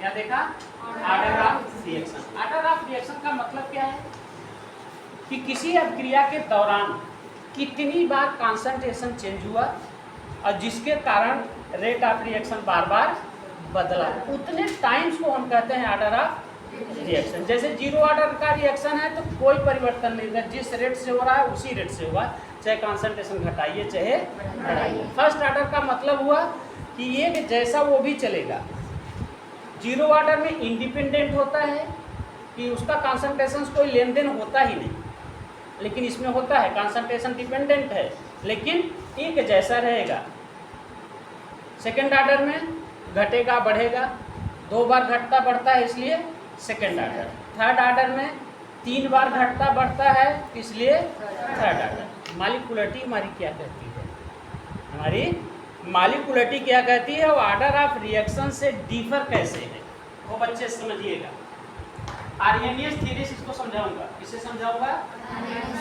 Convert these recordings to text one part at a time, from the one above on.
क्या देखा? Order of reaction. Order of reaction का मतलब क्या है कि किसी अभिक्रिया के दौरान कितनी बार कंसंट्रेशन चेंज हुआ और जिसके कारण रेट ऑफ रिएक्शन बार बार बदला, उतने टाइम्स को हम कहते हैं ऑर्डर ऑफ रिएक्शन। जैसे जीरो ऑर्डर का रिएक्शन है तो कोई परिवर्तन नहीं होगा, जिस रेट से हो रहा है उसी रेट से होगा, चाहे कंसंट्रेशन घटाइए चाहे बढ़ाइए। फर्स्ट ऑर्डर का मतलब हुआ कि ये जैसा वो भी चलेगा। जीरो ऑर्डर में इंडिपेंडेंट होता है कि उसका कंसंट्रेशन कोई लेन देन होता ही नहीं, लेकिन इसमें होता है, कंसंट्रेशन डिपेंडेंट है लेकिन एक जैसा रहेगा। सेकेंड ऑर्डर में घटेगा बढ़ेगा, 2 बार घटता बढ़ता है इसलिए सेकेंड ऑर्डर। थर्ड ऑर्डर में 3 बार घटता बढ़ता है इसलिए थर्ड ऑर्डर। मॉलिक्यूलरिटी हमारी क्या कहती है? हमारी मॉलिक्यूलरिटी क्या कहती है? वो ऑर्डर ऑफ रिएक्शन से डिफर कैसे है, वो बच्चे समझिएगा। आर्हेनियस थ्योरी से इसको समझाऊंगा। किसे समझाऊंगा?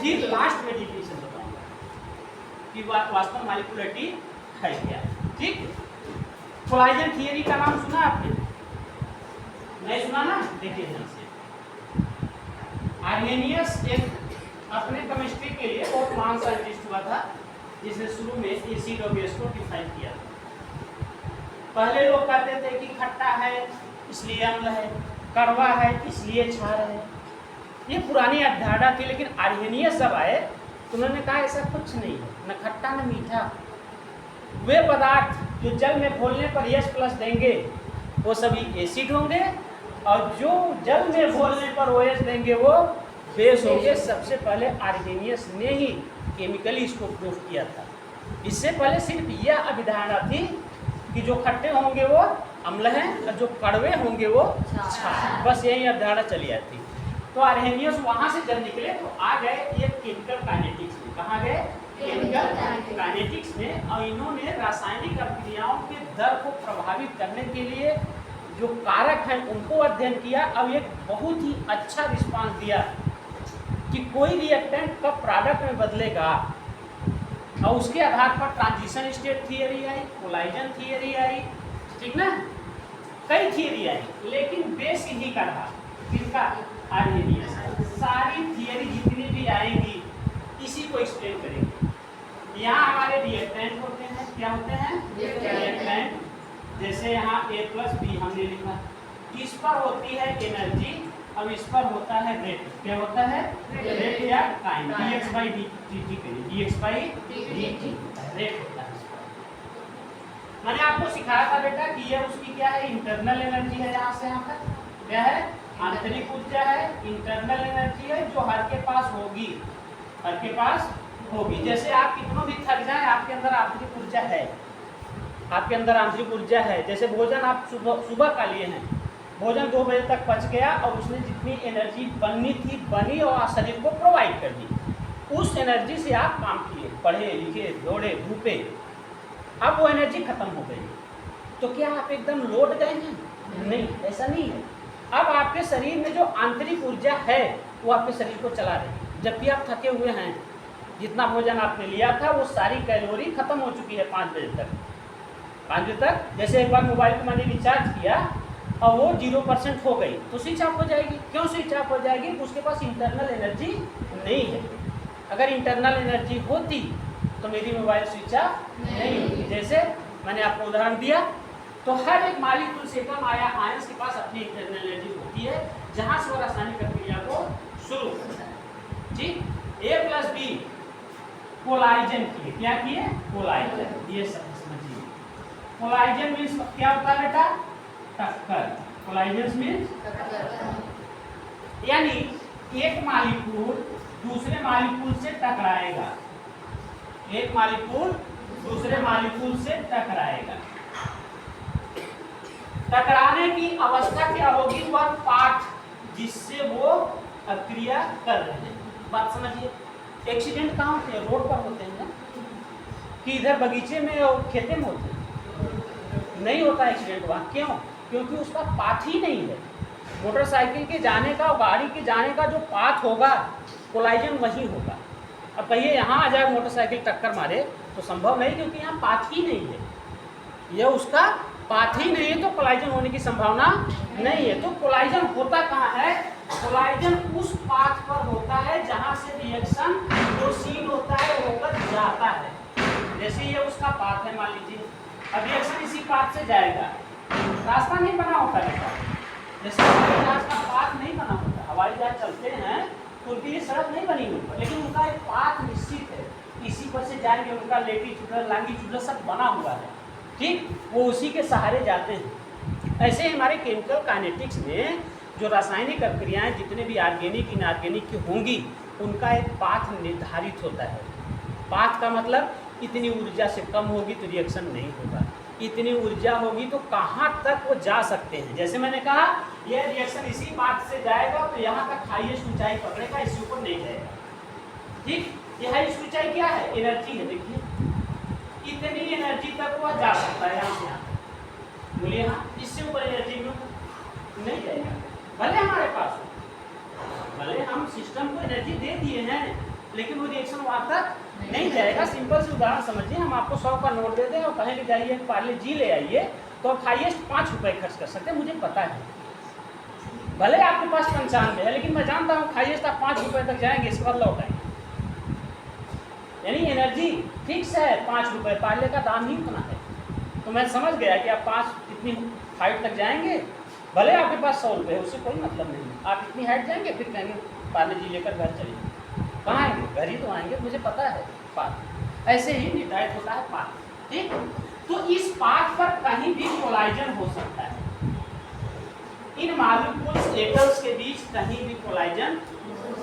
फिर लास्ट में डिफिनेशन बताऊंगा कि वास्तव में मॉलिक्यूलरिटी है क्या। ठीक, कोलाइजन थियरी का नाम सुना आपने? नहीं सुना ना? देखिए ध्यान से। आर्हेनियस एक अपने केमिस्ट्री के लिए बहुत महान साइंटिस्ट हुआ था, जिसने शुरू में एसिड और बेस को डिफाइन किया। पहले लोग कहते थे कि खट्टा है इसलिए अम्ल है, कड़वा है इसलिए क्षार है, ये पुरानी अवधारणा थी। लेकिन आर्हेनियस जब आए तो उन्होंने कहा ऐसा कुछ नहीं है, न खट्टा न मीठा। वे पदार्थ जो जल में घोलने पर H+ देंगे वो सभी एसिड होंगे, और जो जल में घोलने पर OH देंगे वो बेस होंगे। सबसे पहले आर्हेनियस ने ही केमिकली इसको प्रूव किया था। इससे पहले सिर्फ यह अवधारणा थी कि जो खट्टे होंगे वो अम्ल हैं और जो कड़वे होंगे वो क्षार, बस यही अवधारणा चली आती। तो आर्हेनियस वहाँ से जब निकले तो आ गए ये केमिकल काइनेटिक्स में। कहाँ गए? केमिकल काइनेटिक्स में। और इन्होंने रासायनिक अभिक्रियाओं के दर को प्रभावित करने के लिए जो कारक हैं उनको अध्ययन किया। अब एक बहुत ही अच्छा रिस्पांस दिया कि कोई रिएक्टेंट कब प्रोडक्ट में बदलेगा, और उसके आधार पर ट्रांजिशन स्टेट थियरी आई, कोलाइजन थियरी आई, ठीक ना, कई थियरी आई, लेकिन बेस इन्हीं का रहा। किसका? आर्हेनियस। सारी थियरी जितनी भी आएंगी इसी को एक्सप्लेन करेंगे। यहाँ हमारे रिएक्टेंट होते हैं, क्या होते हैं? रिएक्टेंट। जैसे यहाँ A+B हमने लिखा, इस पर होती है एनर्जी, अब इस पर होता है रेट। क्या होता है? रेट या टाइम। dx/dt करिए, dx/dt रेट होता है। मैंने आपको सिखाया था बेटा कि यह उसकी क्या है? इंटरनल एनर्जी है। यहाँ से यहाँ तक क्या है? आंतरिक ऊर्जा है, इंटरनल एनर्जी है जो हर के पास होगी, हर के पास होगी। जैसे आप कितनों भी थक जाएं, आपके अंदर आंतरिक ऊर्जा है, आपके अंदर आंतरिक ऊर्जा है। जैसे भोजन आप सुबह का लिए हैं, भोजन 2 बजे तक पच गया और उसने जितनी एनर्जी बननी थी बनी और शरीर को प्रोवाइड कर दी। उस एनर्जी से आप काम किए, पढ़े लिखे, दौड़े धूपे, अब वो एनर्जी खत्म हो गई। तो क्या आप एकदम लौट गए हैं? नहीं, ऐसा नहीं है। अब आपके शरीर में जो आंतरिक ऊर्जा है वो आपके शरीर को चला रही है। जब भी आप थके हुए हैं, जितना भोजन आपने लिया था वो सारी कैलोरी खत्म हो चुकी है 5 बजे तक। 5 बजे तक जैसे एक बार मोबाइल को मैंने रिचार्ज किया और वो 0% हो गई तो स्विच ऑफ हो जाएगी। क्यों स्विच ऑफ हो जाएगी? उसके पास इंटरनल एनर्जी नहीं है। अगर इंटरनल एनर्जी होती तो मेरी मोबाइल स्विच ऑफ नहीं होती। जैसे मैंने आपको उदाहरण दिया, तो हर एक मॉलिक्यूल से कम आयंस के पास अपनी इंटरनल एनर्जी होती है, जहाँ से वो रासायनिक प्रक्रिया को शुरू करता है। ठीक, A+B कोलाइजन किए। क्या किए? कोलाइजन। ये सब समझिए। कोलाइजन मीन्स क्या होता है बेटा? टक्कर। कोलाइजन मीन्स यानी एक मॉलिक्यूल दूसरे मॉलिक्यूल से टकराएगा, एक मॉलिक्यूल दूसरे मॉलिक्यूल से टकराएगा। टकराने की अवस्था क्या होगी? वह पार्ट जिससे वो अक्रिया कर रहे हैं। बात समझिए। एक्सीडेंट कहाँ होते हैं? रोड पर होते हैं ना, कि इधर बगीचे में और खेते में होते हैं? नहीं होता एक्सीडेंट वहाँ। क्यों? क्योंकि उसका पाथ ही नहीं है। मोटरसाइकिल के जाने का, गाड़ी के जाने का जो पाथ होगा, कोलाइजन वही होगा। अब कहिए यहाँ आ जाए मोटरसाइकिल टक्कर मारे तो संभव नहीं, क्योंकि यहाँ पाथ ही नहीं है। यह उसका पाथ ही नहीं है तो कोलाइजन होने की संभावना नहीं है। तो कोलाइजन होता कहाँ है? कोलाइजन उस पाथ पर होता है जहां से रिएक्शन जो सीन होता है होकर जाता है। जैसे ये उसका पाथ है, मान लीजिए अब रिएक्शन इसी पाथ से जाएगा, रास्ता नहीं बना होता बेटा। जैसे हवाई जहाज का पाथ नहीं बना होता, हवाई जहाज चलते हैं तो उनके लिए सड़क नहीं बनी हुई, लेकिन उनका एक पाथ निश्चित है, इसी पर से जाएंगे, उनका लेटीट्यूडल लॉन्गिट्यूडल सब बना हुआ है, ठीक, वो उसी के सहारे जाते हैं। ऐसे ही हमारे केमिकल काइनेटिक्स में जो रासायनिक अभिक्रियाएं जितने भी ऑर्गेनिक इनऑर्गेनिक की होंगी उनका एक पाथ निर्धारित होता है। पाथ का मतलब इतनी ऊर्जा से कम होगी तो रिएक्शन नहीं होगा, इतनी ऊर्जा होगी तो कहाँ तक वो जा सकते हैं। जैसे मैंने कहा यह रिएक्शन इसी पाथ से जाएगा तो यहाँ तक हाईएस्ट ऊंचाई पकड़ेगा, इससे ऊपर नहीं जाएगा, ठीक। यह हाईएस्ट ऊंचाई क्या है? एनर्जी है। देखिए इतनी एनर्जी तक वह जा सकता है, यहाँ से यहाँ बोलिए, हाँ, इससे ऊपर एनर्जी में नहीं जाएगा। भले हमारे पास हो, भले हम सिस्टम को एनर्जी दे दिए हैं, लेकिन वो रिएक्शन वहाँ तक नहीं जाएगा। सिंपल से उदाहरण समझिए, हम आपको 100 का नोट दे दें और कहें कि जाइए पार्ले जी ले आइए, तो आप हाईएस्ट 5 रुपए खर्च कर सकते हैं, मुझे पता है। भले आपके पास 95 है, लेकिन मैं जानता हूँ हाईएस्ट आप 5 रुपए तक जाएंगे, इसके बाद लौट आएंगे। यानी एनर्जी फिक्स है 5 रुपए, पार्ले का दाम ही उतना है। तो मैं समझ गया कि आप 5 इतनी हाइट तक जाएंगे, भले आपके पास 100 रुपये है, उससे कोई मतलब नहीं। आप इतनी हाइट जाएंगे, फिर कहेंगे पार्ले जी लेकर घर चलिए, कहाँ आएंगे? घर ही तो आएंगे, मुझे पता है पाथ। ऐसे ही निर्धारित होता है पाथ, ठीक। तो इस पाथ पर कहीं भी कोलाइजन हो सकता है, इन मॉलिक्यूल्स एटम्स के बीच कहीं भी कोलाइजन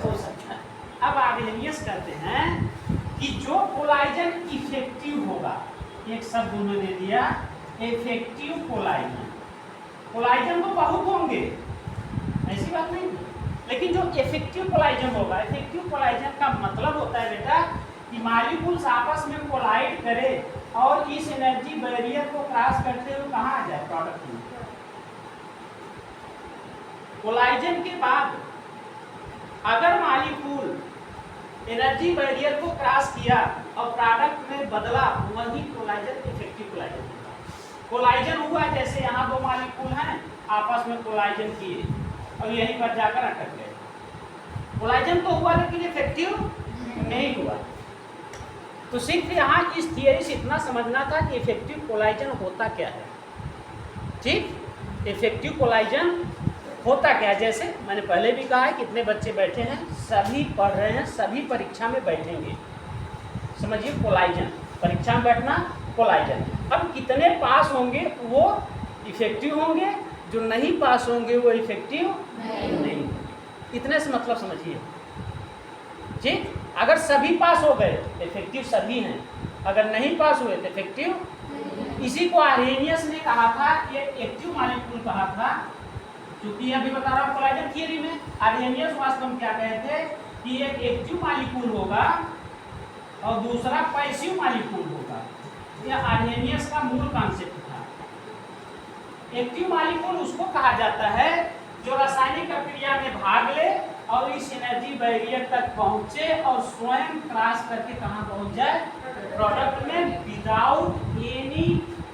हो सकता है। अब आर्हेनियस कहते हैं कि जो कोलाइजन इफेक्टिव होगा, एक शब्द उन्होंने दिया इफेक्टिव कोलाइजन। कोलाइजन तो बहुत होंगे, ऐसी बात नहीं, लेकिन जो इफेक्टिव कोलाइजन होगा, इफेक्टिव कोलाइजन का मतलब होता है बेटा कि मॉलिक्यूल्स आपस में कोलाइड करे और इस एनर्जी बैरियर को क्रॉस करते हुए कहाँ आ जाए? प्रोडक्ट में। कोलाइजन के बाद अगर मॉलिक्यूल एनर्जी बैरियर को क्रॉस किया और प्रोडक्ट में बदला, वही कोलाइजन इफेक्टिव कोलाइजन होगा। कोलाइजन हुआ जैसे यहाँ 2 मॉलिक्यूल हैं, आपस में कोलाइजन किए और यहीं पर जाकर अटक गए। कोलाइजन तो हुआ लेकिन इफेक्टिव नहीं हुआ। तो सिर्फ यहाँ इस थियरी से इतना समझना था कि इफेक्टिव कोलाइजन होता क्या है, ठीक। इफेक्टिव कोलाइजन होता क्या है? जैसे मैंने पहले भी कहा है, कितने बच्चे बैठे हैं, सभी पढ़ रहे हैं, सभी परीक्षा में बैठेंगे। समझिए कोलाइजन, परीक्षा में बैठना कोलाइजन। अब कितने पास होंगे वो इफेक्टिव होंगे, जो नहीं पास होंगे वो इफेक्टिव नहीं। इतने से मतलब समझिए, ठीक। अगर सभी पास हो गए तो इफेक्टिव सभी हैं, अगर नहीं पास हुए तो इफेक्टिव। इसी को आर्हेनियस ने कहा था, ये एक्टिव मॉलिक्यूल कहा था, क्योंकि अभी बता रहा हूँ कोलाइजन थियरी में आर्हेनियस वास्तव में क्या कहे थे कि एक एक्टिव मॉलिक्यूल होगा और दूसरा पैसिव मॉलिक्यूल होगा। यह आर्हेनियस का मूल कॉन्सेप्ट था। एक्टिव मॉलिक्यूल उसको कहा जाता है जो रासायनिक प्रक्रिया में भाग ले और इस एनर्जी बैरियर तक पहुंचे और स्वयं क्रॉस करके कहाँ पहुंच जाए? प्रोडक्ट में, विदाउट एनी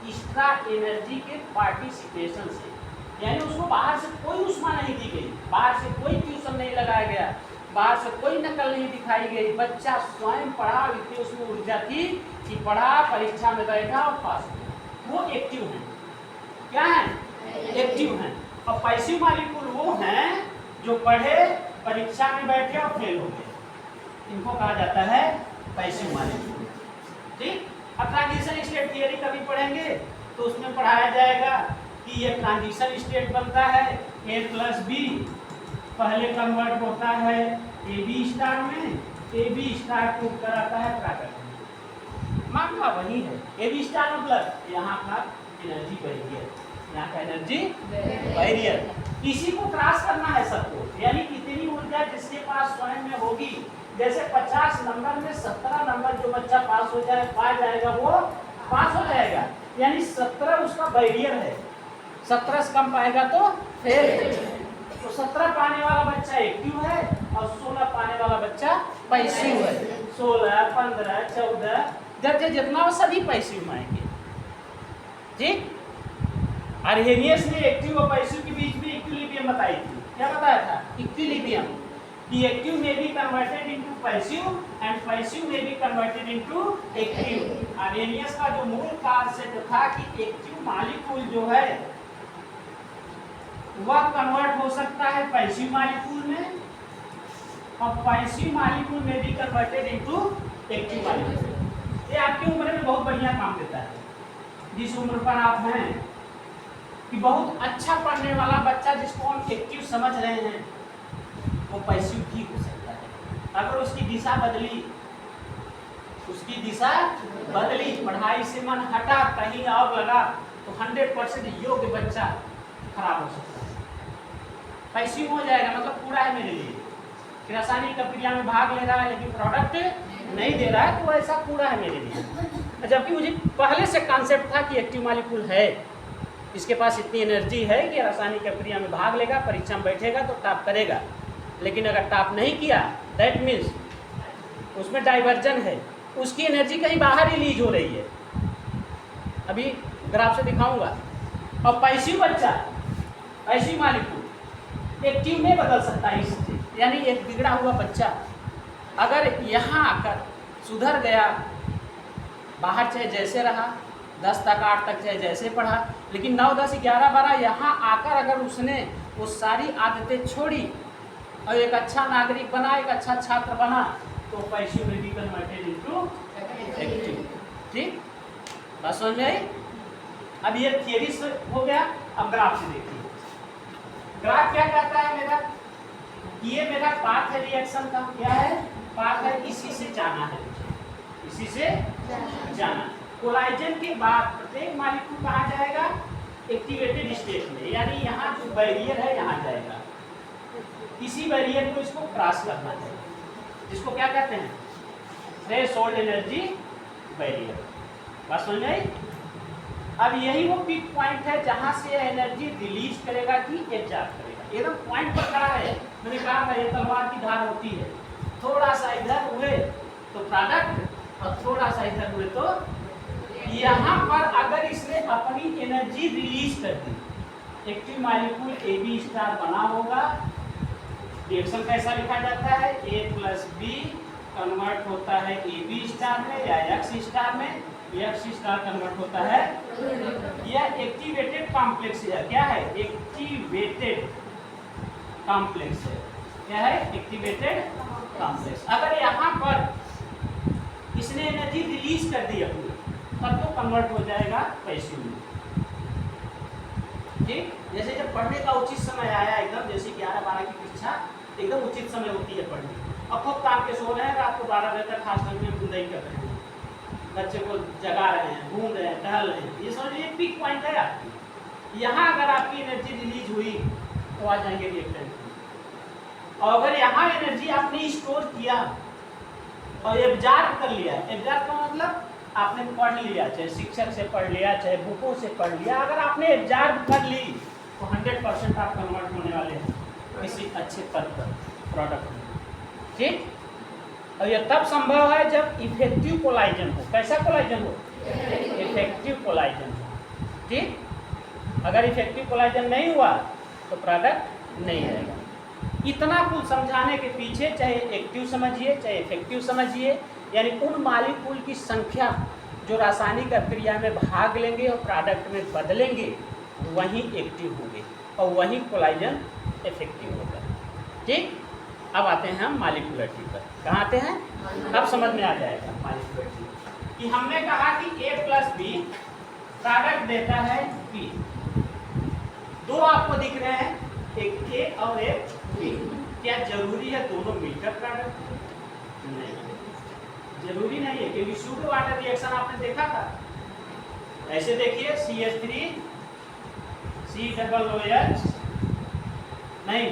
एक्स्ट्रा एनर्जी के पार्टिसिपेशन से। यानी उसको बाहर से कोई ऊष्मा नहीं दी गई, बाहर से कोई ट्यूशन नहीं लगाया गया, बाहर से कोई नकल नहीं दिखाई गई, बच्चा स्वयं पढ़ा, इतनी उसमें ऊर्जा थी कि पढ़ा, परीक्षा में बैठा और पास हुआ। वो एक्टिव है। क्या है? एक्टिव हैं। और पैसिव मॉलिक्यूल वो हैं जो पढ़े, परीक्षा में बैठे और फेल हो गए, इनको कहा जाता है पैसिव मॉलिक्यूल, ठीक। अब ट्रांजिशन स्टेट थियरी कभी पढ़ेंगे तो उसमें पढ़ाया जाएगा कि ये ट्रांजिशन स्टेट बनता है A+B, पहले कन्वर्ट होता है AB स्टार में, AB स्टार को कराता है प्राकृतिक। मामला वही है। AB स्टार मतलब यहाँ का एनर्जी बैरियर, यहाँ का एनर्जी बैरियर, इसी को क्रॉस करना है सबको। यानी इतनी ऊर्जा जिसके पास स्वयं में होगी, जैसे 50 नंबर में 17 नंबर जो बच्चा पास हो जाए, पा जाएगा, वो पास हो जाएगा। यानी 17 उसका बैरियर है, 17 से कम पाएगा तो फेल है। तो 17 पाने वाला बच्चा एक्टिव है और 16 पाने वाला बच्चा पैसिव है। 16, 15, 14 जब जितना वो सभी पैसिव में आएंगे, ठीक। अर्हेनियस ने एक्टिव और पैसिव के बीच में इक्विलिब्रियम बताई थी। क्या बताया था? इक्विलिब्रियम, कि एक्टिव में be converted into passive and passive में बी कन्वर्टेड इनटू एक्टिव। अर्हेनियस का जो मूल कॉन्सेप्ट था कि एक्टिव मॉलिक्यूल जो है वह कन्वर्ट हो सकता है पैसिव मॉलिक्यूल में और पैसिव मॉलिक्यूल में भी कन्वर्टेड इनटू एक्टिव मॉलिक्यूल। ये आपकी उम्र में बहुत बढ़िया काम देता है। जिस उम्र पर आप हैं कि बहुत अच्छा पढ़ने वाला बच्चा जिसको हम एक्टिव समझ रहे हैं वो पैसिव भी हो सकता है। अगर उसकी दिशा बदली, उसकी दिशा बदली, पढ़ाई से मन हटा कहीं और लगा तो 100% योग्य बच्चा खराब हो सकता है। पैसिव हो जाएगा मतलब पूरा है मेरे लिए कि रासायनिक प्रक्रिया में भाग ले रहा है लेकिन प्रोडक्ट नहीं दे रहा है, तो ऐसा पूरा है मेरे लिए। जबकि मुझे पहले से कॉन्सेप्ट था कि एक्टिव मॉलिक्यूल है, इसके पास इतनी एनर्जी है कि रासायनिक प्रक्रिया में भाग लेगा, परीक्षा में बैठेगा तो टॉप करेगा। लेकिन अगर टॉप नहीं किया दैट मीन्स उसमें डाइवर्जन है, उसकी एनर्जी कहीं बाहर रिलीज हो रही है। अभी ग्राफ से दिखाऊंगा। और पैसिव बच्चा, पैसिव मॉलिक्यूल एक्टिव में बदल सकता है इससे, यानी एक बिगड़ा हुआ बच्चा अगर यहाँ आकर सुधर गया, बाहर चाहे जैसे रहा, 10 तक 8 तक चाहे जैसे पढ़ा, लेकिन 9, 10, 11, 12 यहाँ आकर अगर उसने वो सारी आदतें छोड़ी और एक अच्छा नागरिक बना, एक अच्छा छात्र बना, तो पैसिव में बी कन्वर्टेड इनटू एक्टिव। ठीक, बात समझ में आई? अब ये थियरी से हो गया। अब ग्राफ से देखिए। ग्राफ क्या कहता है मेरा? ये मेरा पाथ है रिएक्शन का। क्या है? पाथ है, इसी से जाना है, इसी से जाना। कोलाइजन के बाद प्रत्येक मॉलिक्यूल कहाँ जाएगा? एक्टिवेटेड स्टेट में, यानी यहाँ जो बैरियर है यहाँ जाएगा। इसी बैरियर को इसको क्रॉस करना है, जिसको क्या कहते हैं? Threshold energy barrier. बात समझ में आई? अब यही वो पिक पॉइंट है जहाँ से एनर्जी रिलीज करेगा कि एब्जॉर्ब करेगा। एकदम पॉइंट पर खड़ा है। मैंने कहा था ये तलवार की धार होती है, थोड़ा सा इधर हुए तो प्रोडक्ट और थोड़ा सा इधर हुए तो यहाँ पर अगर इसने अपनी एनर्जी रिलीज कर दी, एक्टिव मॉलिक्यूल AB स्टार बना होगा। रिएक्शन कैसा लिखा जाता है? A + B कन्वर्ट होता है AB स्टार में या X स्टार में, X स्टार कन्वर्ट होता है। यह एक्टिवेटेड कॉम्प्लेक्स है। क्या है? एक्टिवेटेड कॉम्प्लेक्स है। क्या है? Activated complex. अगर यहाँ पर इसने एनर्जी रिलीज कर दी अपनी, तब तो कन्वर्ट हो जाएगा पैसिव में। ठीक, जैसे जब पढ़ने का उचित समय आया, एकदम जैसे 11-12 की परीक्षा एकदम उचित समय होती है पढ़ने। अब खूब काम के सो रहे हैं, रात को 12 बजे तक खास करके बुंदाई कर रहे हैं, बच्चे को जगा रहे हैं, घूम रहे हैं, टहल रहे हैं, ये समझिए पिक पॉइंट है आपकी। यहाँ अगर आपकी एनर्जी रिलीज हुई तो आ जाएंगे रिएक्टेंट। और अगर यहाँ एनर्जी आपने स्टोर किया और एब्जॉर्ब कर लिया, एब्जॉर्ब का मतलब आपने पढ़ लिया, चाहे शिक्षक से पढ़ लिया, चाहे बुकों से पढ़ लिया, अगर आपने एब्जॉर्ब कर ली तो 100% आप कन्वर्ट होने वाले हैं किसी अच्छे पद पर, प्रोडक्ट में। ठीक, और ये तब संभव है जब इफेक्टिव कोलाइजन हो। कैसा कोलाइजन हो? इफेक्टिव कोलाइजन हो। ठीक, अगर इफेक्टिव कोलाइजन नहीं हुआ तो प्रोडक्ट नहीं आएगा। इतना कुल समझाने के पीछे चाहे एक्टिव समझिए चाहे इफेक्टिव समझिए, यानी उन मॉलिक्यूल की संख्या जो रासायनिक क्रिया में भाग लेंगे और प्रोडक्ट में बदलेंगे वही एक्टिव होंगे और वही कोलाइजन इफेक्टिव होगा। ठीक, अब आते हैं हम मॉलिक्यूलरिटी पर। कहाँ आते हैं? अब समझ में आ जाएगा मॉलिक्यूलरिटी कि हमने कहा कि A + B प्रोडक्ट देता है B। दो आपको दिख रहे हैं, एक A और एक B। क्या जरूरी है दोनों मिलकर प्रोडक्ट? नहीं, जरूरी नहीं है, क्योंकि सूडो वाटर रिएक्शन आपने देखा था। ऐसे देखिए CH3 COOH, नहीं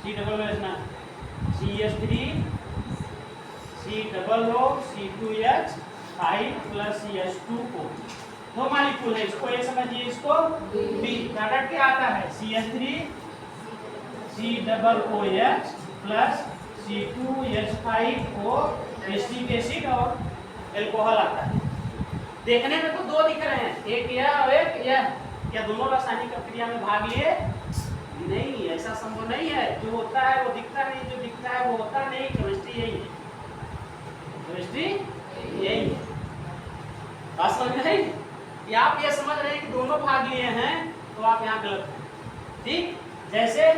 COOH ना, CH3 COO C2H 5 + CH2O, दो मॉलिक्यूल है। इसको ए समझिए, इसको B। प्रोडक्ट क्या आता है? CH3 COOH + C2H5O acetic acid और एल्कोहल आता है। देखने में तो दो दिख रहे हैं, एक यह और एक यह, क्या दोनों रासायनिक अभिक्रिया में भाग लिए? नहीं, ऐसा संभव नहीं है। जो होता है वो दिखता नहीं, जो दिखता है वो होता नहीं। केमिस्ट्री यही है, केमिस्ट्री यही है। बात समझ में आई? कि आप ये समझ रहे हैं कि दोनों भाग लिए हैं तो आप यहाँ गलत हैं। ठीक, जैसे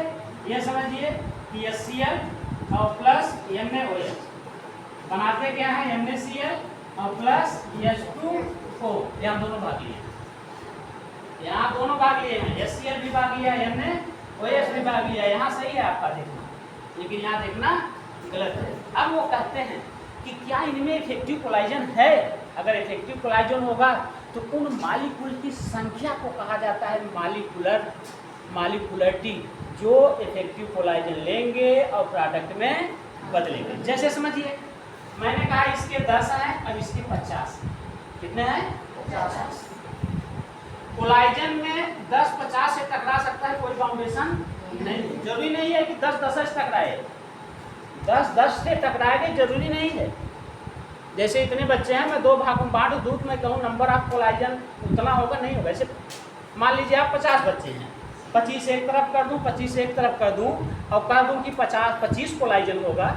ये समझिए कि HCl और प्लस MnOH बनाते क्या है? MnCl और प्लस H2O। यहाँ दोनों भाग लिए हैं, यहाँ दोनों भाग लिए हैं। HCl भी भाग लिया, MnOH भी भाग लिया। यहाँ सही है आपका देखना, लेकिन यहाँ देखना गलत है। अब वो कहते हैं कि क्या इनमें इफेक्टिव कोलाइजन है? अगर इफेक्टिव कोलाइजन होगा तो उन मालिक्यूल की संख्या को कहा जाता है मालिकुलरिटी, जो इफेक्टिव कोलाइजन लेंगे और प्रोडक्ट में बदलेंगे। जैसे समझिए, मैंने कहा इसके 10 हैं, अब इसके 50। कितने हैं? 50। कोलाइजन में 10-50 से टकरा सकता है, कोई बाउंडेशन नहीं। जरूरी नहीं है कि 10-10 से टकराए, 10-10 से टकराएंगे जरूरी नहीं है। जैसे इतने बच्चे हैं, मैं 2 भाग में बांट दूँ, मैं कहूँ नंबर ऑफ कोलाइजन उतना होगा, नहीं होगा। ऐसे मान लीजिए आप 50 बच्चे हैं, 25 एक तरफ कर दूँ, 25 एक तरफ कर दूँ और कह दूँ कि 25 कोलाइजन होगा,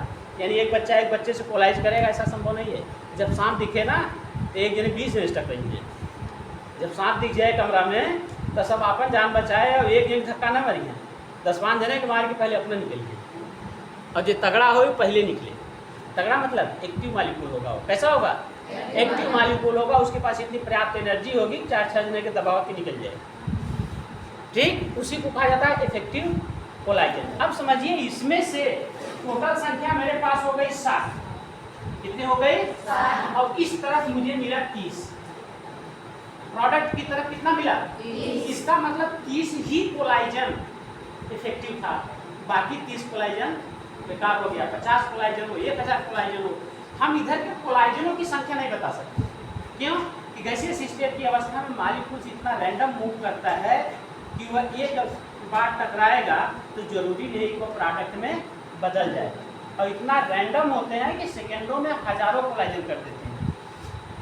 यानी एक बच्चा एक बच्चे से कोलाइज करेगा, ऐसा संभव नहीं है। जब सांप दिखे ना तो एक जने 20 जने टकराएंगे। जब सांप दिख जाए कमरा में तो सब अपन जान बचाए और एक जन धक्का ना मरिए, 10-5 जने के मार के पहले अपने निकलिए, और जो तगड़ा हो पहले निकले। तगड़ा मतलब एक्टिव मालिक्यूल होगा। वो कैसा होगा? एक्टिव मालिक्यूल होगा। उसके पास इतनी पर्याप्त एनर्जी होगी 4-6 जने के दबाव की निकल जाए। ठीक, उसी को कहा जाता है इफेक्टिव कोलाइजन। अब समझिए, इसमें से टोटल संख्या मेरे पास हो गई 7। कितनी हो गई? 7। और इस तरफ मुझे मिला 30। प्रोडक्ट की तरफ कितना मिला? 30। इसका मतलब 30 ही कोलाइजन इफेक्टिव था, बाकी 30 कोलाइजन बेकार हो गया। 50 कोलाइजन हो, 1000 कोलाइजन हो, हम इधर के कोलाइजनों की संख्या नहीं बता सकते। क्यों? कि गैसियस स्टेट की अवस्था में मालिक्यूल्स इतना रैंडम मूव करता है कि वह एक बार टकराएगा तो जरूरी नहीं कि वो प्रोडक्ट में बदल जाएगा। और इतना रैंडम होते हैं कि सेकेंडों में हजारों कोलाइजन कर देते हैं,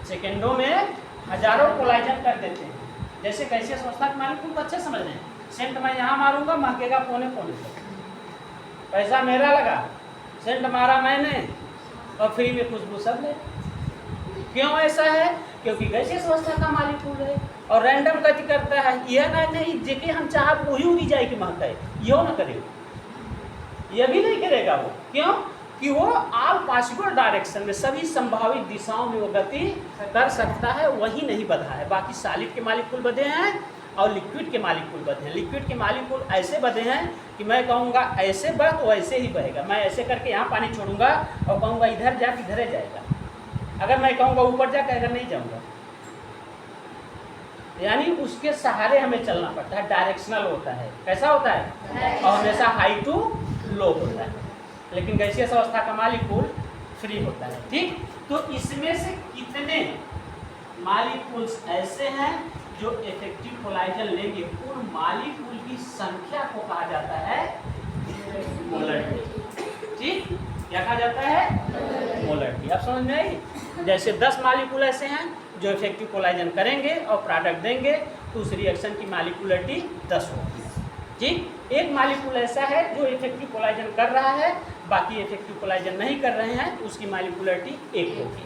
सेकेंडों में हजारों कोलाइजन कर देते हैं। जैसे गैसियस अवस्था के मालिक्यूल को अच्छे समझ लें। सेंट मैं यहाँ मारूंगा, महकेगा पौने तक, पैसा मेरा लगा, सेंट मारा मैंने और फ्री में खुशबू सब ले। क्यों ऐसा है? क्योंकि गैसियस अवस्था का मालिक्यूल है और रैंडम गति करता है। यह नहीं जेके हम चाह वही उड़ी जाए कि महका है, यो ना करेगा, यह भी नहीं करेगा वो। क्यों? कि वो ऑल पॉसिबल डायरेक्शन में, सभी संभावित दिशाओं में वो गति कर सकता है, वही नहीं बधा है। बाकी सॉलिड के मालिक्यूल बधे हैं और लिक्विड के मालिक्यूल बधे हैं। लिक्विड के मालिक्यूल ऐसे बधे हैं कि मैं कहूँगा ऐसे बह तो ऐसे ही बहेगा। मैं ऐसे करके यहाँ पानी छोड़ूंगा और कहूँगा इधर जा, इधर जाएगा। अगर मैं कहूँगा ऊपर जा, कहेगा नहीं जाऊँगा। यानी उसके सहारे हमें चलना पड़ता है, डायरेक्शनल होता है। कैसा होता है? और हमेशा हाई टू लो होता है। लेकिन गैसियस अवस्था का मालिक्यूल फ्री होता है। ठीक, तो इसमें से कितने मालिक्यूल्स ऐसे हैं जो इफेक्टिव कोलाइजन लेंगे? उन मालिक्यूल की संख्या को कहा जाता है मोलरिटी। ठीक, क्या कहा जाता है? मोलरिटी। अब समझ में आई? जैसे 10 मालिक्यूल ऐसे हैं जो इफेक्टिव कोलाइजन करेंगे और प्रोडक्ट देंगे, तो उस रिएक्शन की मालिक्यूलरिटी 10 होगी। ठीक, एक मालिक्यूल ऐसा है जो इफेक्टिव कोलाइजन कर रहा है, बाकी इफेक्टिव कोलाइजन नहीं कर रहे हैं, उसकी मालिक्यूलरिटी 1 होगी।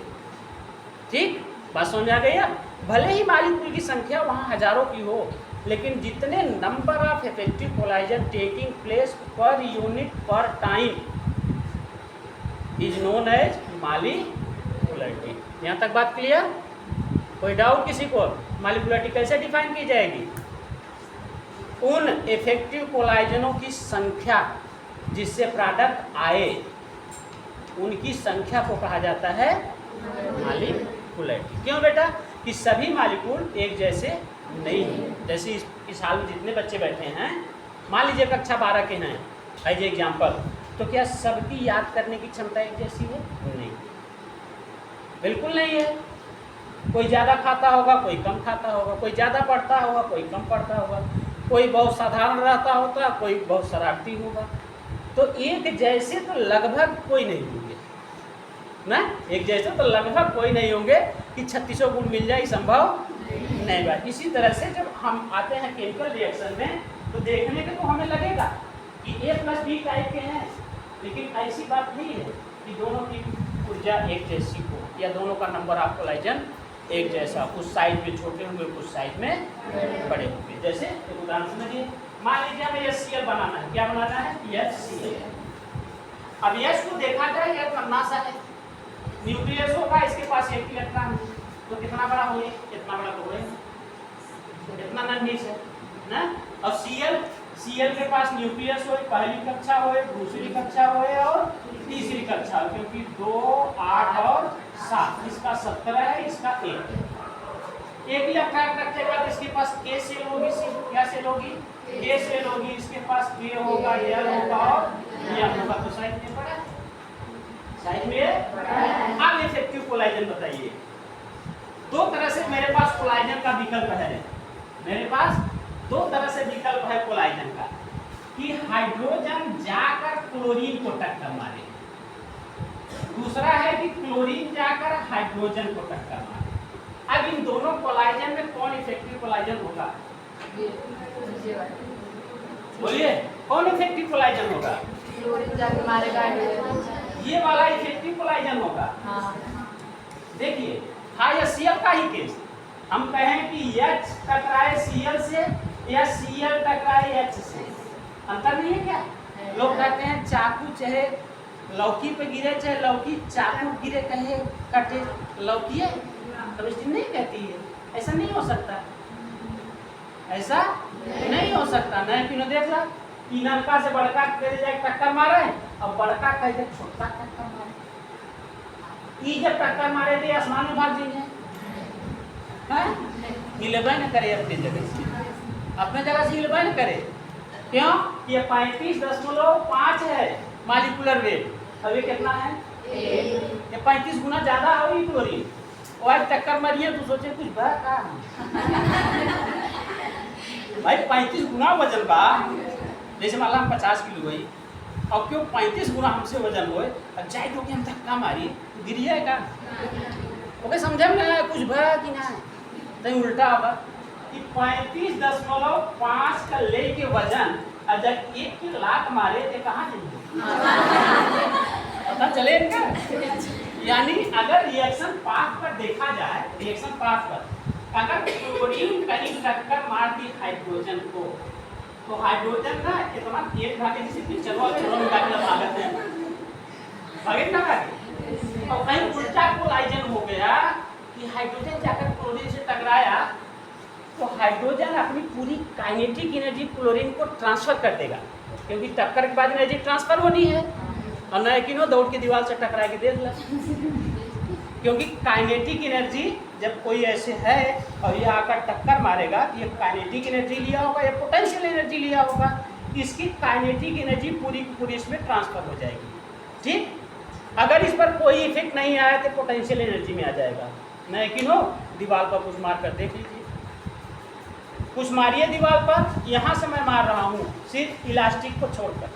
ठीक, बात समझ आ गई? भले ही मालिक्यूल की संख्या वहाँ हजारों की हो, लेकिन जितने number of effective collision taking place per unit पर टाइम इज नोन एज मालिक्यूलरिटी। यहाँ तक बात क्लियर? कोई डाउट किसी को? मालिक्यूलरिटी कैसे डिफाइन की जाएगी? उन इफेक्टिव कोलाइजनों की संख्या जिससे प्रोडक्ट आए, उनकी संख्या को कहा जाता है मालिक्यूलरिटी। क्यों बेटा? कि सभी मालिक्यूल एक जैसे नहीं हैं। जैसे इस हाल में जितने बच्चे बैठे हैं, मान लीजिए कक्षा 12 के हैं एज एग्जाम्पल, तो क्या सबकी याद करने की क्षमता एक जैसी है? नहीं, बिल्कुल नहीं है। कोई ज़्यादा खाता होगा, कोई कम खाता होगा, कोई ज़्यादा पढ़ता होगा, कोई कम पढ़ता होगा, कोई बहुत साधारण रहता होता, कोई बहुत शरारती होगा। तो एक जैसे तो लगभग कोई नहीं होंगे ना, एक जैसे तो लगभग कोई नहीं होंगे कि 3600 गुण मिल जाए, संभव नहीं भाई। इसी तरह से जब हम आते हैं केमिकल रिएक्शन में तो देखने के तो हमें लगेगा कि A प्लस बी टाइप के हैं, लेकिन ऐसी बात नहीं है कि दोनों की ऊर्जा एक जैसी हो या दोनों का नंबर ऑफ कोलाइजन एक जैसा, कुछ साइज में छोटे होंगे कुछ साइज में बड़े होंगे। जैसे एक उदाहरण समझिए, मान लीजिए हमें HCl बनाना है। क्या बनाना है? HCl। अब H को देखा जाए यह नन्हा सा है, न्यूक्लियस होगा, इसके पास एक इलेक्ट्रॉन है, तो कितना बड़ा हो? इतना बड़ा तो होगा, इतना नन्हीस है ना। अब Cl के पास न्यूक्लियस हो, पहली कक्षा हो, दूसरी कक्षा हो और तीसरी कक्षा हो, क्योंकि 2, 8 और 7, इसका 17 है, इसका 1 इलेक्ट्रॉन रखेगा तो इसके पास K सेल होगी। क्या सेल होगी? K सेल होगी। इसके पास K होगा, L होगा और M होगा। तो साइज में पड़ा, साइज में। अब इफेक्टिव कोलाइजन बताइए। दो तरह से मेरे पास कोलाइजन का विकल्प है। मेरे पास दो तरह से विकल्प है कोलाइजन का, कि हाइड्रोजन जाकर क्लोरीन को टक्कर मारे, दूसरा है कि क्लोरीन जाकर हाइड्रोजन को टक्कर मारे। अब इन दोनों कोलाइजन में कौन इफेक्टिव कोलाइजन होगा? बोलिए, कौन इफेक्टिव कोलाइजन होगा? क्लोरीन जाके मारेगा, ये वाला इफेक्टिव कोलाइजन होगा। देखिए, हाँ ये Cl का ही केस, हम कहें कि H टकराए Cl से या Cl टकराए H से, अंतर नहीं है क्या? लोग कहते हैं चाकू चाहे लौकी पे गिरे चाहे लौकी चाकू गिरे कहे कटे लौकी है, केमिस्ट्री नहीं कहती है। ऐसा नहीं हो सकता, ऐसा नहीं हो सकता। नहीं क्यों देख ला, नलका से बड़का टक्कर मारे और बड़का कह दे छोटा टक्कर मारे। जब टक्कर मारे थे आसमान में भाग जाइए, हिलबे न करे अपनी जगह से, अपने जगह से हिलबे न करे। क्यों? ये 35.5 है मॉलिक्यूलर वेट। अब ये कितना है? ये 35 गुना ज्यादा है क्लोरीन। और आज टक्कर मारिए तो सोचे कुछ बड़ा का भाई 35 गुना वजन बा। जैसे मान लो हम 50 किलो हुई और क्यों 35 गुना हमसे वजन हुए, अब जाए तो कि हम धक्का मारी तो गिर जाएगा। ओके समझे ना कुछ बड़ा कि ना नहीं उल्टा होगा कि 35.5 का लेके वजन अगर 1 की लात मारे तो कहाँ जाएंगे? पता चलेगा। यानी अगर रिएक्शन पाथ पर देखा जाए, रिएक्शन पाथ पर अगर क्लोरीन कहीं टक्कर मार दी हाइड्रोजन को, तो हाइड्रोजन ना इतना तेज भागे जैसे कि चलो भागत है, भागे ना भागे। और कहीं उल्टा कोलाइजन हो गया कि हाइड्रोजन जाकर क्लोरीन से टकराया, तो हाइड्रोजन अपनी पूरी काइनेटिक एनर्जी क्लोरीन को ट्रांसफर कर देगा, क्योंकि टक्कर के बाद एनर्जी ट्रांसफर होनी है। और न कि दौड़ के दीवार से टकरा के देख ला, क्योंकि काइनेटिक एनर्जी जब कोई ऐसे है और ये आकर टक्कर मारेगा, ये काइनेटिक एनर्जी लिया होगा या पोटेंशियल एनर्जी लिया होगा, इसकी काइनेटिक एनर्जी पूरी की पूरी इसमें ट्रांसफर हो जाएगी। ठीक, अगर इस पर कोई इफेक्ट नहीं आया तो पोटेंशियल एनर्जी में आ जाएगा। न कि दीवार पर कुछ मार कर देख लीजिए, कुछ मारिए दीवार पर, यहाँ से मैं मार रहा हूँ सिर्फ इलास्टिक को छोड़कर,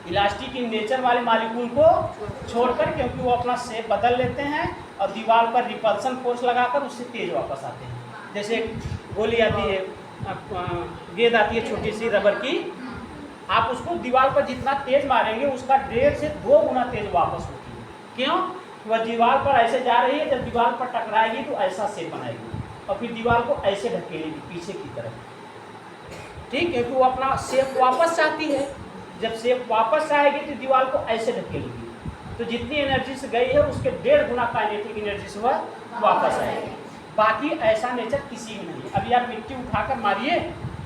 इलास्टिक इन नेचर वाले मॉलिक्यूल को छोड़कर, क्योंकि वो अपना शेप बदल लेते हैं और दीवार पर रिपल्सन फोर्स लगाकर उससे तेज वापस आते हैं। जैसे गोली आती है, गेंद आती है छोटी सी रबर की, आप उसको दीवार पर जितना तेज मारेंगे उसका 1.5 से 2 गुना तेज वापस होती है। क्यों? वह दीवार पर ऐसे जा रही है, जब दीवार पर टकराएगी तो ऐसा शेप बनाएगी और फिर दीवार को ऐसे ढकेलेगी पीछे की तरफ। ठीक, क्योंकि वो अपना शेप वापस चाहती है। जब शेप वापस आएगी तो दीवार को ऐसे ढकेलेगी, तो जितनी एनर्जी से गई है उसके 1.5 गुना काइनेटिक एनर्जी से वह वापस आएगी। बाकी ऐसा नेचर किसी में नहीं। अभी आप मिट्टी उठाकर मारिए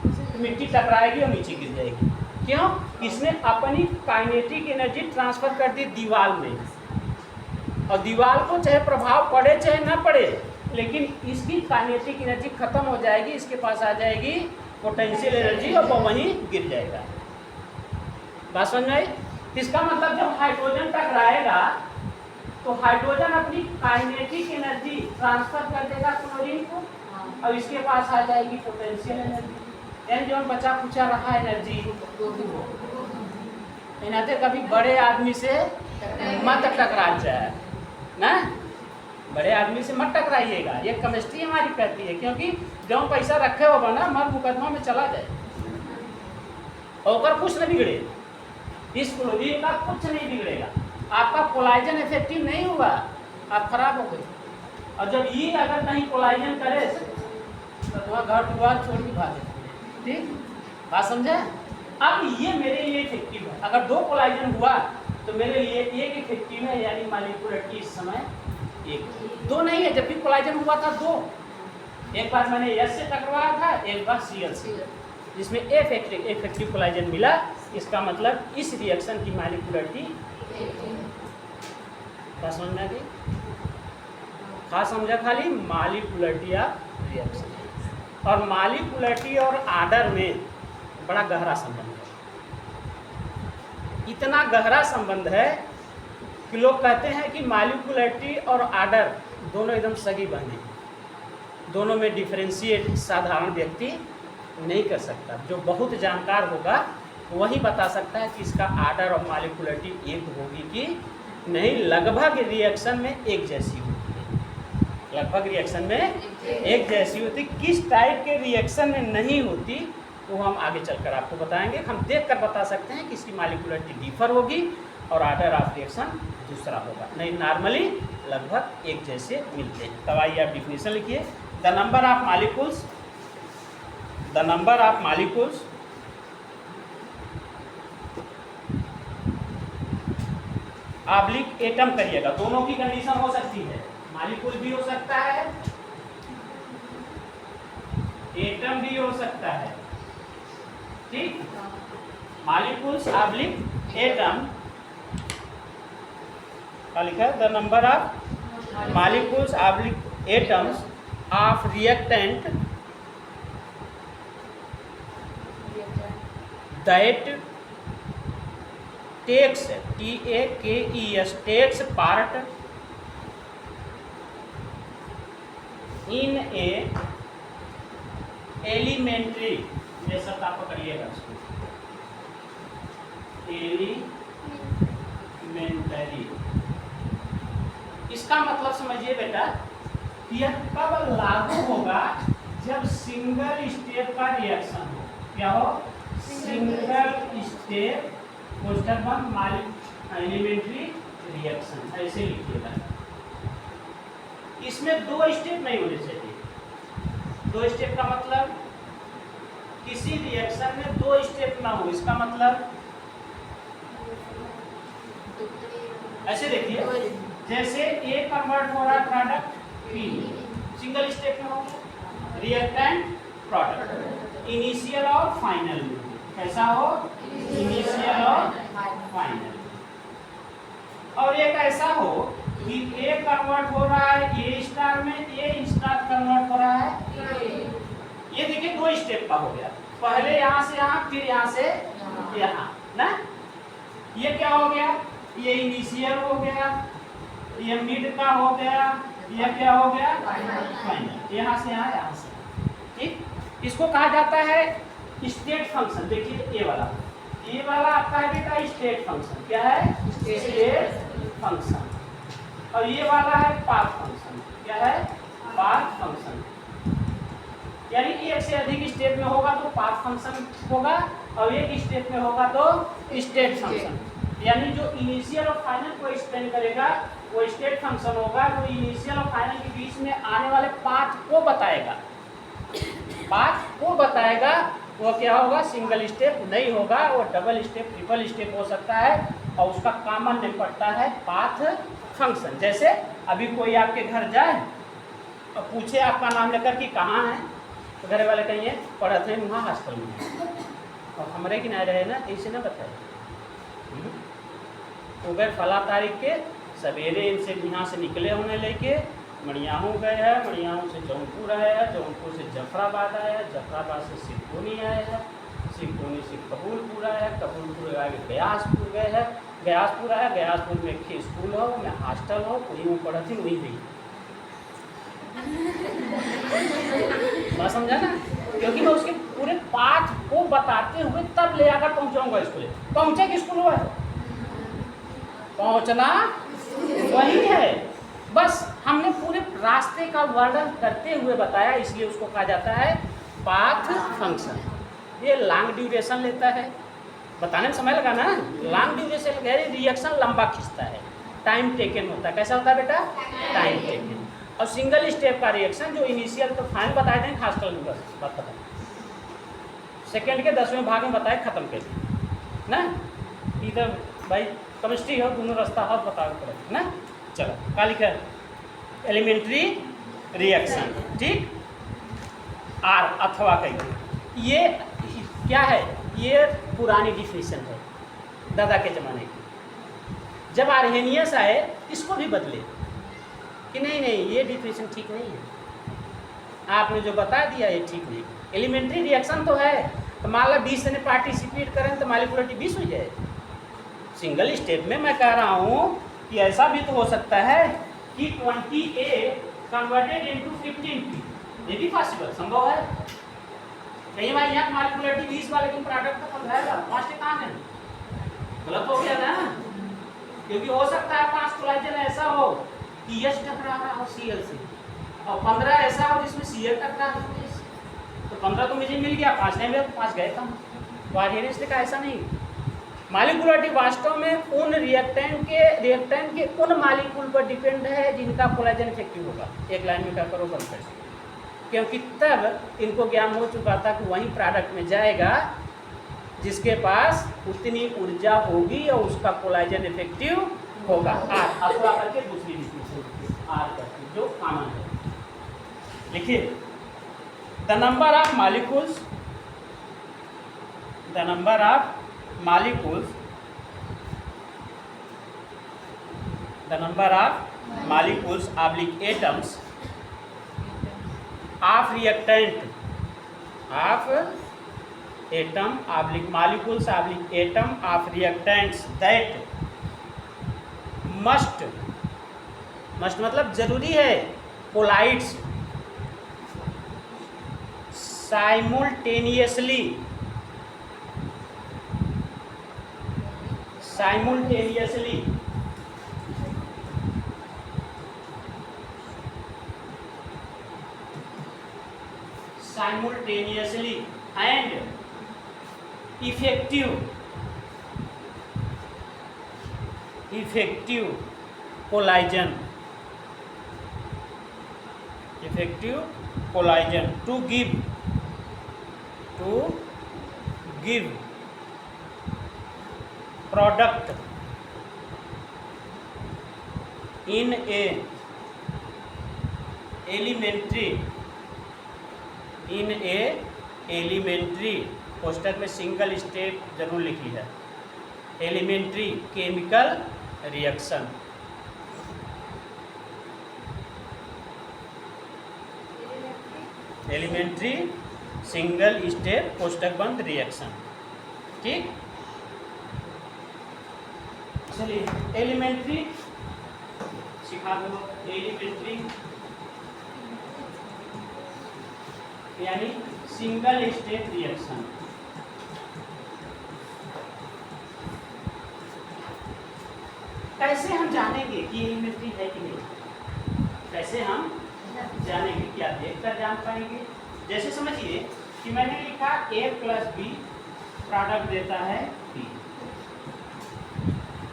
तो मिट्टी टकराएगी और नीचे गिर जाएगी। क्यों? इसने अपनी काइनेटिक एनर्जी ट्रांसफर कर दी दीवार में, और दीवार को चाहे प्रभाव पड़े चाहे ना पड़े, लेकिन इसकी काइनेटिक एनर्जी खत्म हो जाएगी, इसके पास आ जाएगी पोटेंशियल एनर्जी और वो वहीं गिर जाएगा। बात समझ में आई? इसका मतलब जब हाइड्रोजन टकराएगा तो हाइड्रोजन अपनी काइनेटिक एनर्जी ट्रांसफर कर देगा क्लोरीन को, और इसके पास आ जाएगी पोटेंशियल एनर्जी। यानी जो बचा पूछा रहा एनर्जी, इन्हें कभी बड़े आदमी से मत टकरा जाए ना, बड़े आदमी से मत टकराइएगा, ये केमिस्ट्री हमारी कहती है, क्योंकि जो पैसा रखे हो बना मर मुकदमा में चला जाए और कुछ न बिगड़े, इस क्लोरीन का कुछ नहीं बिगड़ेगा, आपका कोलाजन इफेक्टिव नहीं हुआ, आप खराब हो गए। और जब ये अगर कहीं कोलाजन करे तो तुम्हारा घर द्वार छोड़ के भागे, ठीक बात समझे। अब ये मेरे लिए इफेक्टिव है, अगर 2 कोलाजन हुआ तो मेरे लिए एक इफेक्टिव है, यानी मॉलिक्यूलरिटी इस समय 1, 2 नहीं है, जब भी कोलाजन हुआ था 2, एक बार मैंने S से टकराया था, एक बार Cl से, जिसमें इफेक्टिव कोलाजन मिला। इसका मतलब इस रिएक्शन की मॉलिक्यूलरिटी क्या समझ में आ गई? खास समझा खाली मॉलिक्यूलरिटी ऑफ रिएक्शन। और मॉलिक्यूलरिटी और आर्डर में बड़ा गहरा संबंध है, इतना गहरा संबंध है कि लोग कहते हैं कि मॉलिक्यूलरिटी और आर्डर दोनों एकदम सगी बहनें, दोनों में डिफरेंशिएट साधारण व्यक्ति नहीं कर सकता। जो बहुत जानकार होगा वही बता सकता है कि इसका आर्डर और मॉलिक्यूलरिटी एक होगी कि नहीं। लगभग रिएक्शन में एक जैसी होती है, लगभग रिएक्शन में एक जैसी होती। किस टाइप के रिएक्शन में नहीं होती वो हम आगे चलकर आपको बताएंगे। हम देखकर बता सकते हैं कि इसकी मॉलिक्यूलरिटी डिफर होगी और आर्डर ऑफ रिएक्शन दूसरा होगा, नहीं नॉर्मली लगभग एक जैसे मिलते हैं। तब आइए आप डिफिनेशन लिखिए। The number of molecules, the number of molecules oblique atom करिएगा, दोनों की कंडीशन हो सकती है, मॉलिक्यूल भी हो सकता है, एटम भी हो सकता है, ठीक। मॉलिक्यूल्स ऑब्लिक एटम क्या लिखा है? The number of molecules oblique atoms of reactant that takes TAKES takes part in a elementary, ये सब आप पकड़िएगा इसको, एलिमेंटरी। इसका मतलब समझिए बेटा कि यह कब लागू होगा? जब सिंगल स्टेप का रिएक्शन हो। क्या हो? सिंगल स्टेप एलिमेंट्री रिएक्शन, ऐसे लिखिएगा। इसमें 2 स्टेप नहीं होने चाहिए। 2 स्टेप का मतलब किसी रिएक्शन में 2 स्टेप ना हो, इसका मतलब ऐसे देखिए, जैसे A कन्वर्ट हो रहा है प्रोडक्ट B, सिंगल स्टेप में हो, रिएक्टेंट प्रोडक्ट, इनिशियल और फाइनल में कैसा हो? इनिशियल और फाइनल। और एक ऐसा हो कि A कन्वर्ट हो रहा है A स्टार में, A स्टार कन्वर्ट हो रहा है। ये देखिए 2 स्टेप का हो गया, पहले यहाँ से यहाँ, फिर यहाँ से यहाँ ना। ये क्या हो गया? ये इनिशियल हो गया, ये मिड का हो गया, ये क्या हो गया? फाइनल। यहाँ से यहाँ, यहाँ से, ठीक। इसको कहा जाता है स्टेट फंक्शन। देखिए ये वाला आपका है बेटा स्टेट फंक्शन। क्या है? State function. और ये वाला है पाथ फंक्शन। क्या है? Path function. यानी एक से अधिक स्टेप में होगा तो पाथ फंक्शन होगा, और एक स्टेप में होगा तो स्टेट फंक्शन। यानी जो इनिशियल और फाइनल को एक्सप्लेन करेगा वो स्टेट फंक्शन होगा, जो इनिशियल और फाइनल के बीच में आने वाले पाथ को बताएगा। पाथ को बताएगा वो क्या होगा? सिंगल स्टेप नहीं होगा, वो डबल स्टेप, ट्रिपल स्टेप हो सकता है, और उसका कॉमन नेम पड़ता है पाथ फंक्शन। जैसे अभी कोई आपके घर जाए और पूछे आपका नाम लेकर कि कहाँ है, तो घर वाले कहिए पढ़ते हैं वहाँ हॉस्टल में, और हमारे कि नहीं रहे ना, ऐसे ना बताए। तो गए फला तारीख के सवेरे इनसे यहाँ से निकले होने लेके मणियाहू गए हैं, मणियाहू से जौनपुर आए हैं, जौनपुर से जफराबाद आए हैं, जफराबाद से सिरकोनी आए हैं, सिरकोनी से कबूलपुर आए हैं, कबूलपुर आगे गयासपुर गए हैं, गयासपुर आया, गयासपुर में एक स्कूल हो, में हॉस्टल हो, वहीं वो पढ़ती वहीं गई। बात समझा ना? क्योंकि मैं उसके पूरे पाठ को बताते हुए तब ले आकर पहुँचाऊँगा स्कूल। पहुँचे कि स्कूल हुआ है? पहुँचना वही है, बस हमने पूरे रास्ते का वर्णन करते हुए बताया, इसलिए उसको कहा जाता है पाथ फंक्शन। ये लॉन्ग ड्यूरेशन लेता है, बताने में समय लगा ना, लॉन्ग ड्यूरेशन रिएक्शन लंबा खींचता है, टाइम टेकन होता है। कैसा होता है बेटा? Time taken. और सिंगल स्टेप का रिएक्शन जो इनिशियल तो फाइनल बताए थे खास कर लूँगा बात पता, सेकेंड के 10वें भाग में बताए खत्म कर दिए ना। इधर भाई केमिस्ट्री हो, दोनों रास्ता हो बताओ पड़ेगा ना। चलो का लिखा है एलिमेंट्री रिएक्शन, ठीक। आर अथवा कहिए, ये क्या है? ये पुरानी डिफिनेशन है दादा के ज़माने की। जब आर्हेनियस आए इसको भी बदले कि नहीं नहीं ये डिफिनेशन ठीक नहीं है, आपने जो बता दिया ये ठीक नहीं। एलिमेंट्री रिएक्शन तो है, तो मान लो 20 ने पार्टिसिपेट करें तो मॉलिक्यूलरिटी 20 हो जाए। सिंगल स्टेप में मैं कह रहा हूँ कि ऐसा भी तो हो सकता है कि 20A कन्वर्टेड इनटू 15P, ये भी पॉसिबल, संभव है। कहीं भाई यहाँ मॉलिक्यूलरिटी 20 वाले लेकिन प्रोडक्ट का 15 है, 5 के कहाँ है? गलत हो गया ना, क्योंकि हो सकता है 5 कोलाजन ऐसा हो कि H टकरा रहा हो Cl से, और 15 ऐसा हो जिसमें Cl टकरा रहा हो S। तो 15 तो मुझे मिल गया, 5 नहीं मिला तो 5 गए कम। तो आर्हेनियस ने कहा ऐसा नहीं, मॉलिक्यूलरिटी वास्तव में उन रिएक्टेंट के उन मॉलिक्यूल पर डिपेंड है जिनका कोलाजन इफेक्टिव होगा। एक लाइन में क्या करो बंद कर, क्योंकि तब इनको ज्ञान हो चुका था कि वही प्रोडक्ट में जाएगा जिसके पास उतनी ऊर्जा होगी और उसका कोलाजन इफेक्टिव होगा। आर अथवा करके दूसरी डिफिनेशन आर करके जो कॉमन है लिखिए, the number of molecules, the number of molecules, the number of molecules oblique atoms of reactant of atom oblique molecules oblique atom of reactants that must मतलब जरूरी है, collides साइमultaneously and effective collagen to give product in a elementary पुस्तक में single step जरूर लिखी है, elementary chemical reaction. Elementary single step पुस्तक बंद रिएक्शन, ठीक। चलिए एलिमेंट्री सिखा दो, एलिमेंट्री यानी सिंगल स्टेप रिएक्शन। कैसे हम जानेंगे कि एलिमेंट्री है कि नहीं? कैसे हम जानेंगे? क्या देखकर जान पाएंगे? जैसे समझिए कि मैंने लिखा A + B प्रोडक्ट देता है B।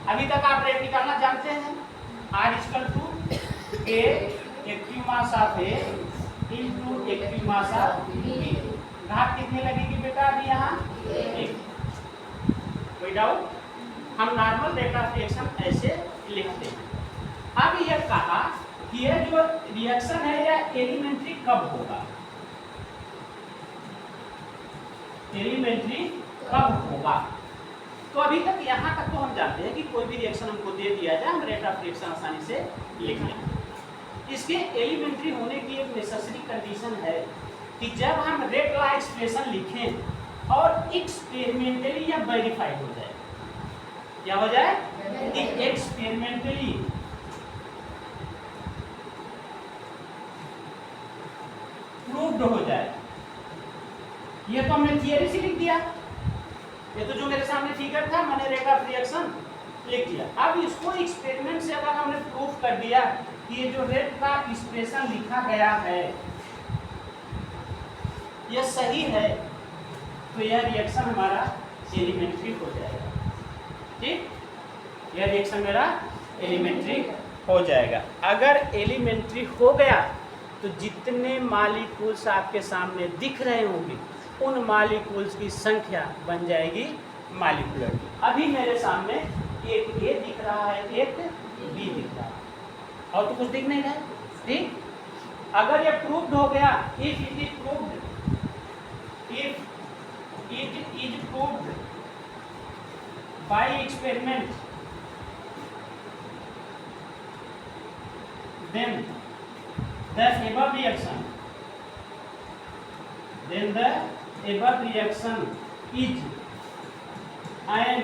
अभी तक आप रेट निकालना जानते हैं, R = A active mass of A into active mass of B। घात कितनी लगेगी बेटा अभी यहाँ? 1। कोई डाउट? हम नॉर्मल रेट ऑफ रिएक्शन ऐसे लिखते हैं। अब यह कहा कि यह जो रिएक्शन है यह एलिमेंट्री कब होगा, एलिमेंट्री कब होगा। तो अभी तक यहाँ तक तो हम जानते हैं कि कोई भी रिएक्शन हमको दे दिया जाए हम रेट ऑफ रिएक्शन आसानी से लिख लेंगे। इसके एलिमेंट्री होने की एक नेसेसरी कंडीशन है कि जब हम रेट ला एक्सप्रेशन लिखें और एक्सपेरिमेंटली या वेरीफाइड हो जाए, क्या हो जाए? एक्सपेरिमेंटली प्रूव्ड हो जाए। ये तो हमने थियरी से लिख दिया, ये तो जो मेरे सामने फिगर था मैंने रेट ऑफ रिएक्शन लिख दिया। अब इसको एक्सपेरिमेंट से अगर हमने प्रूफ कर दिया कि ये जो रेट का एक्सप्रेशन लिखा गया है यह सही है, तो यह रिएक्शन हमारा एलिमेंट्री हो जाएगा। ठीक, यह रिएक्शन मेरा एलिमेंट्री हो जाएगा। अगर एलिमेंट्री हो गया तो जितने मॉलिक्यूल्स आपके सामने दिख रहे होंगे उन मॉलिक्यूल्स की संख्या बन जाएगी मॉलिक्यूलर। अभी मेरे सामने एक ए दिख रहा है, एक बी दिख रहा है, और तो कुछ दिख नहीं रहा है। ठीक, अगर ये प्रूव्ड हो गया, if it is proved, if it is proved by experiment, then the above reaction is an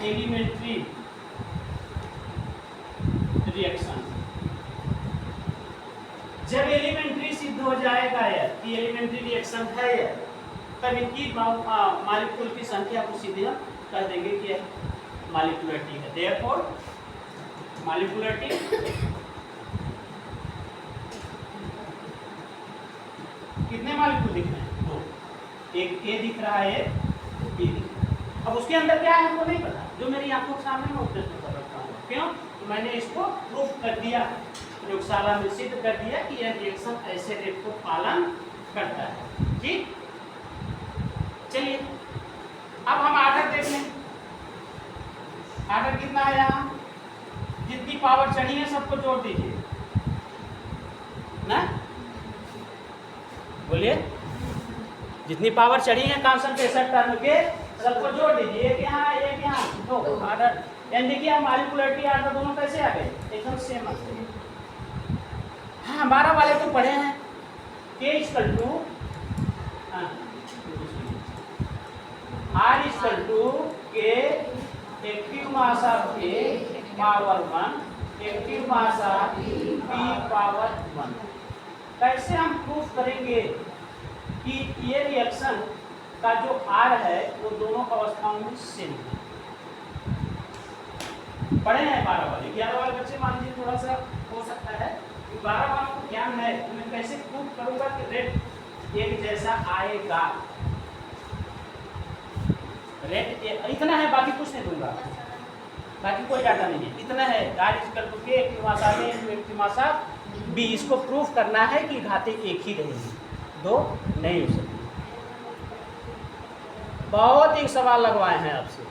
elementary reaction। जब एलिमेंट्री सिद्ध हो जाएगा यार कि एलिमेंट्री रिएक्शन है यार, तब इनकी मॉलिक्यूल की संख्या को सीधे हम कह देंगे कि मॉलिक्यूलरिटी है। देयरफॉर मॉलिक्यूलरिटी कितने मॉलिक्यूल दिख रहे हैं? दो, एक ए दिख रहा है, एक बी दिख रहा है। अब उसके अंदर क्या है हमको नहीं पता, जो मेरी आंखों के सामने मैं प्रश्न कर रखा हूँ। क्यों? तो मैंने इसको प्रूफ कर दिया, प्रयोगशाला में सिद्ध कर दिया कि यह रिएक्शन ऐसे रेट को पालन करता है। ठीक, चलिए अब हम आर्डर देख लें। आर्डर कितना है यहाँ? जितनी पावर चढ़ी है सबको जोड़ दीजिए ना, बोलिए। जितनी पावर चढ़ी है कॉन्सेंट्रेशन टर्म के सबको जोड़ दीजिए, एक यहाँ एक यहाँ, दो आर्डर। यानी देखिए मॉलिक्यूलरिटी आर्डर दोनों कैसे आ गए? एकदम सेम आ गए। हाँ, 12 वाले तो पढ़े हैं। K equal to R equal to K active mass of A power 1 active mass of B power 1। कैसे हम प्रूफ करेंगे कि ये रिएक्शन का जो R है वो दोनों अवस्थाओं में सेम है? पढ़े हैं 12 वाले। 11 वाले बच्चे मान लीजिए थोड़ा सा हो सकता है, 12 वालों को ज्ञान है। मैं कैसे प्रूफ करूंगा कि रेट एक जैसा आएगा? रेट इतना है, बाकी कुछ नहीं दूंगा, बाकी कोई डाटा नहीं है। इतना है, R equal to K active mass of A into active mass of B। इसको प्रूफ करना है कि घाते एक ही रहेंगी, दो नहीं हो सकती। बहुत ही सवाल लगवाए हैं आपसे,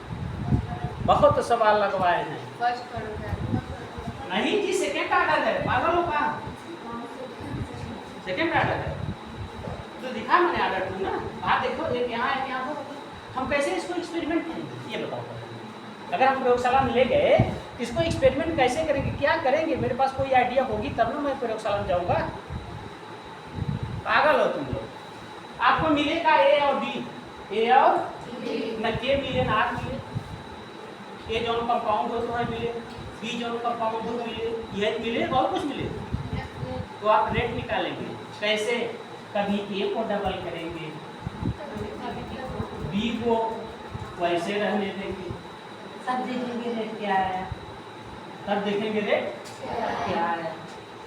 बहुत सवाल लगवाए हैं। फर्स्ट नहीं जी, सेकेंड आर्डर है, पागल हो कहाँ? सेकेंड आर्डर है तो दिखा मैंने आर्डर टू ना। बात देखो, एक यहाँ एक यहाँ। हम कैसे इसको एक्सपेरिमेंट करेंगे ये बताओ। अगर हम प्रयोगशाला में ले गए, इसको एक्सपेरिमेंट कैसे करेंगे, क्या करेंगे? मेरे पास कोई आइडिया होगी तब ना मैं प्रयोगशाला में जाऊँगा। पागल हो तुम लोग। आपको मिलेगा ए और बी, ए और न के मिले ना आर मिले। ए जो कंपाउंड हो तो है मिले, बी जो कंपाउंड हो मिले, यह मिले, बहुत कुछ मिले। तो आप रेट निकालेंगे कैसे? कभी ए को डबल करेंगे, बी को वैसे रहने देंगे, तब देखेंगे रेट क्या आया, तब देखेंगे रेट क्या आया।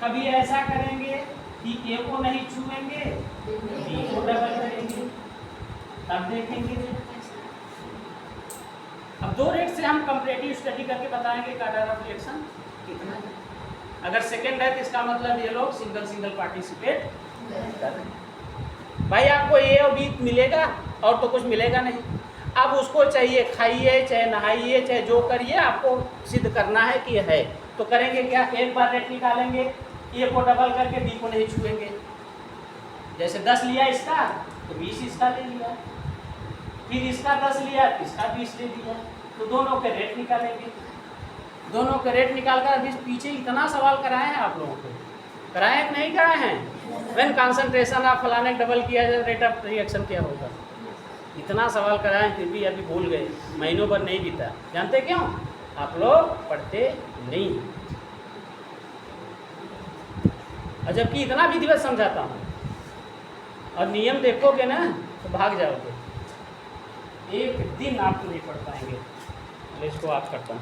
कभी ऐसा करेंगे कि ए को नहीं छुएंगे, बी को डबल करेंगे, तब देखेंगे रेट। अब दो रेट से हम कंपैरेटिव स्टडी करके बताएंगे कि ऑर्डर ऑफ रिएक्शन कितना है। अगर सेकेंड है तो इसका मतलब ये लोग सिंगल सिंगल पार्टिसिपेट कर रहे हैं। भाई आपको ए और बी मिलेगा और तो कुछ मिलेगा नहीं। अब उसको चाहिए, खाइए चाहे नहाइए चाहे जो करिए, आपको सिद्ध करना है कि है। तो करेंगे क्या? एक बार रेट निकालेंगे, ए को डबल करके बी को नहीं छुएंगे। जैसे 10 लिया इसका तो 20 इसका ले लिया, फिर इसका 10 लिया इसका 20 ले लिया, तो दोनों के रेट निकालेंगे। दोनों के रेट निकालकर अभी पीछे इतना सवाल कराए हैं आप लोगों को, कराए कि नहीं कराए हैं? व्हेन कंसंट्रेशन आप फलाने डबल किया जाए रेट ऑफ रिएक्शन क्या होगा? इतना सवाल कराए फिर भी अभी भूल गए, महीनों भर नहीं बीता। जानते क्यों? आप लोग पढ़ते नहीं। और जबकि इतना विधिवत समझाता हूँ और नियम देखोगे ना तो भाग जाओगे। एक दिन आप नहीं पढ़ पाएंगे। इसको आप करता हूँ।